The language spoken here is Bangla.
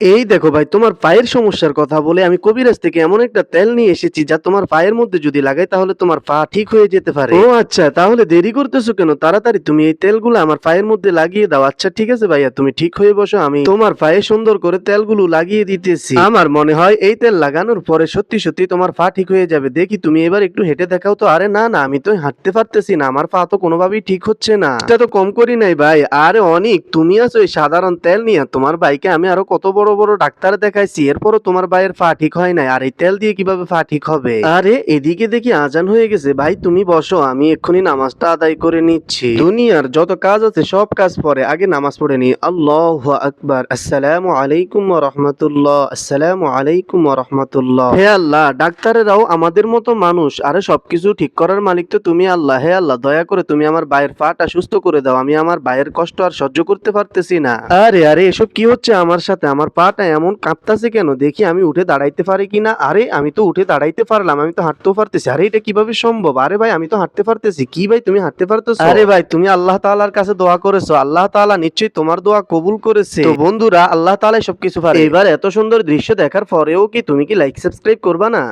এই দেখো ভাই, তোমার পায়ের সমস্যার কথা বলে আমি কবিরাজ থেকে এমন একটা তেল নিয়ে এসেছি যা তোমার পায়ের মধ্যে যদি লাগাই তাহলে তোমার পা ঠিক হয়ে যেতে পারে। ও আচ্ছা, তাহলে দেরি করতেছো কেন? তাড়াতাড়ি তুমি এই তেলগুলো আমার পায়ের মধ্যে লাগিয়ে দাও। আচ্ছা ঠিক আছে ভাইয়া, তুমি ঠিক হয়ে বসো, আমি তোমার পায়ে সুন্দর করে তেলগুলো লাগিয়ে দিতেছি। আমার মনে হয় এই তেল লাগানোর পরে সত্যি সত্যি তোমার পা ঠিক হয়ে যাবে। দেখি তুমি এবার একটু হেঁটে দেখাও তো। আরে না না, আমি তো হাঁটতে পারতেছি না, আমার পা তো কোনোভাবেই ঠিক হচ্ছে না। এটা তো কম করি নাই ভাই। আরে অনেক, তুমি আছো এই সাধারণ তেল নিয়ে, তোমার ভাইকে আমি আরো কত বড় বড় ডাক্তার দেখাইছি, এরপরও তোমার ভাইয়ের পা ঠিক হয় নাই, আর এই তেল দিয়ে কিভাবে পা ঠিক হবে? আরে এদিকে দেখি আজান হয়ে গেছে। ভাই তুমি বসো, আমি এক্ষুনি নামাজটা আদায় করে নিচ্ছি। দুনিয়ার যত কাজ আছে সব কাজ পরে, আগে নামাজ পড়ে নি। আল্লাহু আকবার। আসসালামু আলাইকুম ওয়া রাহমাতুল্লাহ। আসসালামু আলাইকুম ওয়া রাহমাতুল্লাহ। হে আল্লাহ, ডাক্তারেরাও আমাদের মতো মানুষ, আরে সবকিছু ঠিক করার মালিক তো তুমি আল্লাহ। হে আল্লাহ, দয়া করে তুমি আমার ভাইয়ের পাটা সুস্থ করে দাও, আমি আমার ভাইয়ের কষ্ট আর সহ্য করতে পারতেছি না। আরে আরে, এসব কি হচ্ছে আমার সাথে? আমার পাটা এমন কাঁপতাছে কেন? দেখি আমি উঠে দাঁড়াইতে পারি কিনা। আরে আমি তো উঠে দাঁড়াইতে পারলাম, আমি তো হাঁটতেও পারতেছি। আরে এটা কিভাবে সম্ভব? আরে ভাই আমি তো হাঁটতে পারতেছি। কি ভাই তুমি হাঁটতে পারতেছো? আরে ভাই তুমি আল্লাহ তাআলার কাছে দোয়া করেছো, আল্লাহ তাআলা নিশ্চয়ই তোমার দোয়া কবুল করেছে। তো বন্ধুরা, আল্লাহ তাআলাই সবকিছু পারে। এবার এত সুন্দর দৃশ্য দেখার পরেও কি তুমি কি লাইক সাবস্ক্রাইব করবা না?